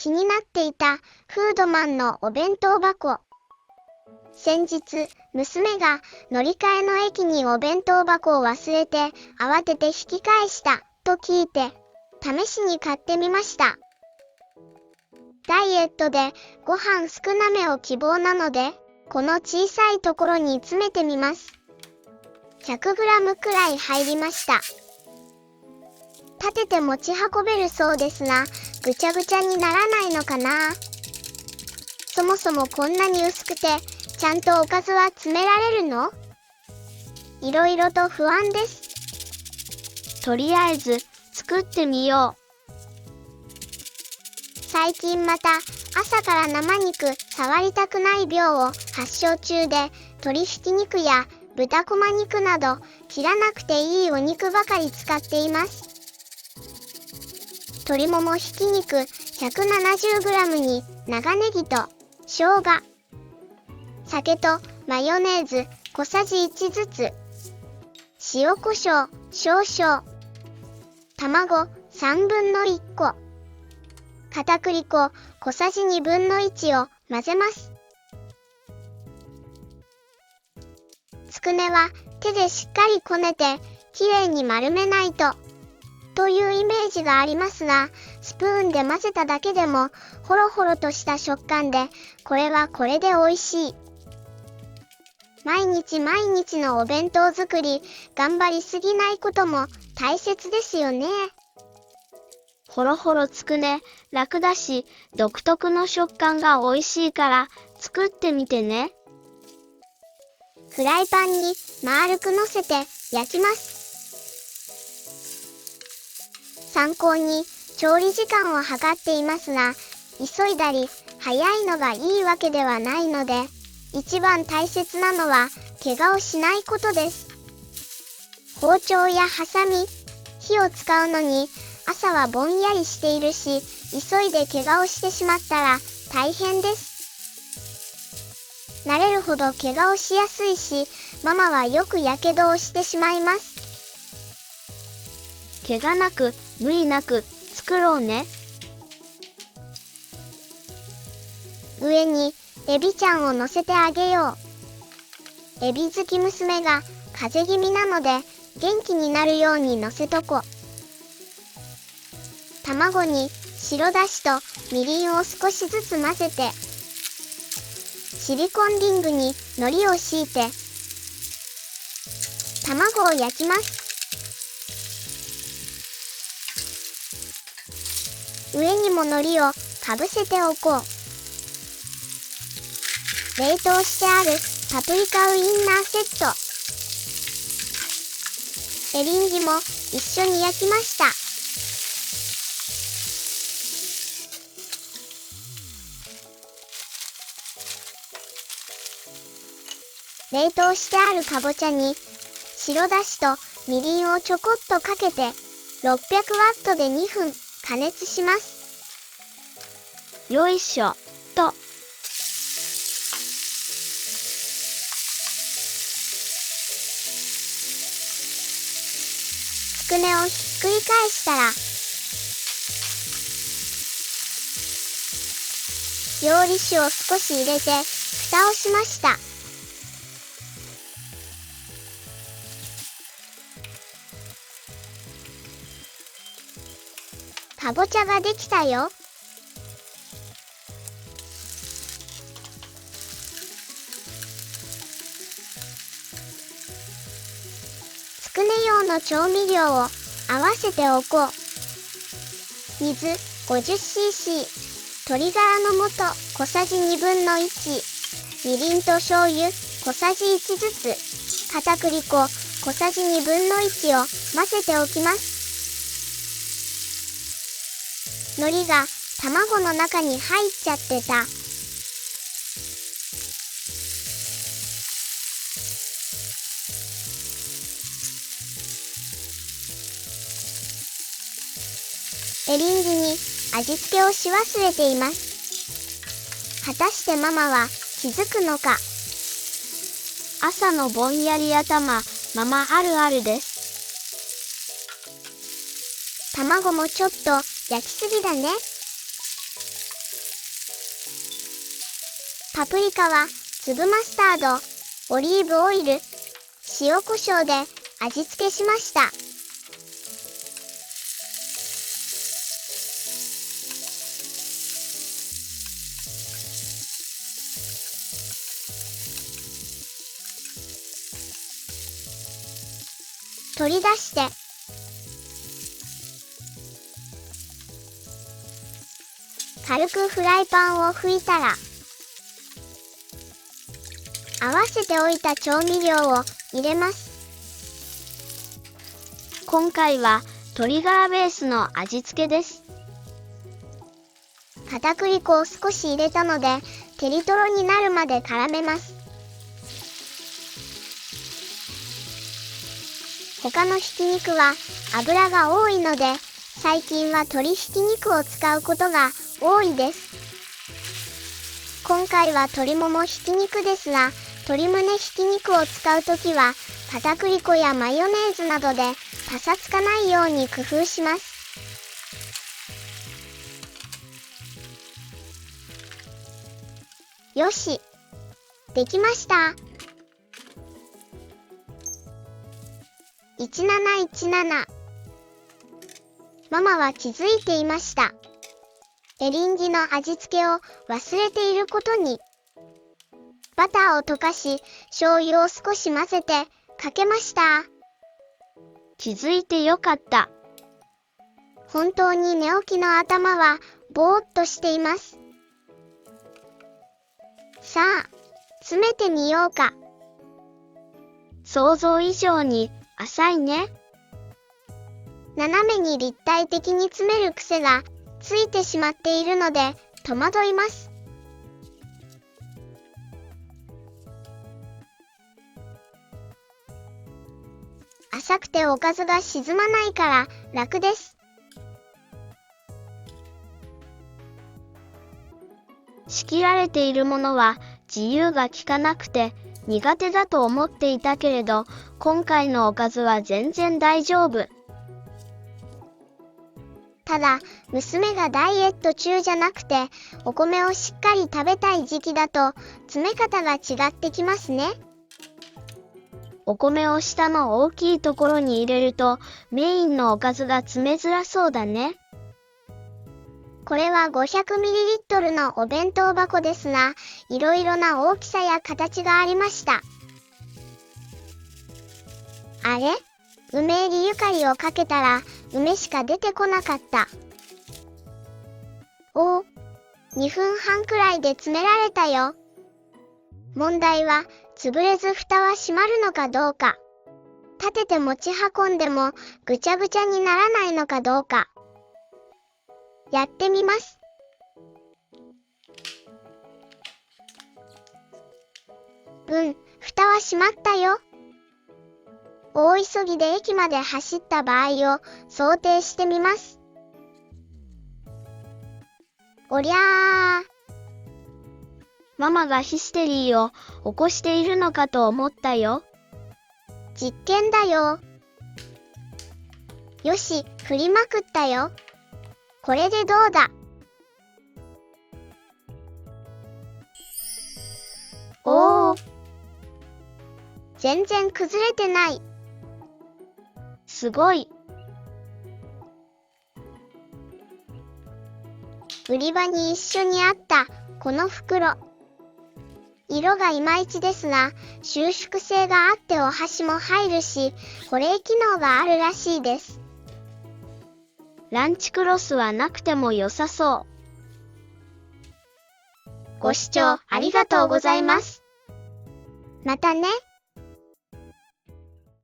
気になっていたフードマンのお弁当箱。先日、娘が乗り換えの駅にお弁当箱を忘れて慌てて引き返したと聞いて、試しに買ってみました。ダイエットでご飯少なめを希望なので、この小さいところに詰めてみます。100g くらい入りました。立てて持ち運べるそうですが、ぐちゃぐちゃにならないのかな。そもそもこんなに薄くて、ちゃんとおかずは詰められるの？いろいろと不安です。とりあえず、作ってみよう。最近また朝から生肉触りたくない病を発症中で、鶏ひき肉や豚こま肉など切らなくていいお肉ばかり使っています。鶏ももひき肉 170g に長ネギと生姜、酒とマヨネーズ小さじ1ずつ、塩コショウ少々、卵3分の1個、片栗粉小さじ2分の1を混ぜます。つくねは手でしっかりこねてきれいに丸めないというイメージがありますが、スプーンで混ぜただけでもホロホロとした食感で、これはこれで美味しい。毎日毎日のお弁当作り、頑張りすぎないことも大切ですよね。ほろほろつくね、楽だし、独特の食感が美味しいから作ってみてね。フライパンに丸く乗せて焼きます。参考に調理時間を計っていますが、急いだり早いのがいいわけではないので、一番大切なのは怪我をしないことです。包丁やハサミ、火を使うのに朝はぼんやりしているし、急いで怪我をしてしまったら大変です。慣れるほど怪我をしやすいし、ママはよくやけどをしてしまいます。怪我なく、無理なく作ろうね。上にエビちゃんを乗せてあげよう。エビ好き娘が風邪気味なので元気になるように乗せとこ。卵に白だしとみりんを少しずつ混ぜて、シリコンリングに海苔を敷いて、卵を焼きます。上にも海苔をかぶせておこう。冷凍してあるパプリカウインナーセット。エリンギも一緒に焼きました。冷凍してあるかぼちゃに白だしとみりんをちょこっとかけて600ワットで2分加熱します。よいしょと。つくねをひっくり返したら、料理酒を少し入れて蓋をしました。かぼちゃができたよ。つくね用の調味料を合わせておこう。水 50cc、 鶏ガラの素小さじ1/2、みりんと醤油小さじ1ずつ、片栗粉小さじ1/2を混ぜておきます。海苔が卵の中に入っちゃってた。エリンギに味付けをし忘れています。果たしてママは気づくのか。朝のぼんやり頭、ママあるあるです。卵もちょっと焼きすぎだね。パプリカは粒マスタード、オリーブオイル、塩コショウで味付けしました。取り出して、軽くフライパンを拭いたら、合わせておいた調味料を入れます。今回は鶏ガラベースの味付けです。片栗粉を少し入れたので、照りとろになるまで絡めます。他のひき肉は油が多いので、最近は鶏ひき肉を使うことが多いです。今回は鶏ももひき肉ですが、鶏胸ひき肉を使うときは、片栗粉やマヨネーズなどでパサつかないように工夫します。よし、できました。1717。ママは気づいていました。エリンギの味付けを忘れていることに。バターを溶かし、醤油を少し混ぜてかけました。気づいてよかった。本当に寝起きの頭はぼーっとしています。さあ、詰めてみようか。想像以上に浅いね。斜めに立体的に詰める癖がついてしまっているので戸惑います。浅くておかずが沈まないから楽です。仕切られているものは自由が利かなくて苦手だと思っていたけれど、今回のおかずは全然大丈夫。ただ、娘がダイエット中じゃなくて、お米をしっかり食べたい時期だと、詰め方が違ってきますね。お米を下の大きいところに入れると、メインのおかずが詰めづらそうだね。これは 500ml のお弁当箱ですが、いろいろな大きさや形がありました。あれ？梅入りゆかりをかけたら、梅しか出てこなかった。おお、2分半くらいで詰められたよ。問題は、潰れず蓋は閉まるのかどうか。立てて持ち運んでも、ぐちゃぐちゃにならないのかどうか。やってみます。蓋は閉まったよ。大急ぎで駅まで走った場合を想定してみます。おりゃー。ママがヒステリーを起こしているのかと思ったよ。実験だよ。よし、振りまくったよ。これでどうだ？おー。全然崩れてない。すごい。売り場に一緒にあったこの袋。色がいまいちですが、収縮性があってお箸も入るし、保冷機能があるらしいです。ランチクロスはなくても良さそう。ご視聴ありがとうございます。またね。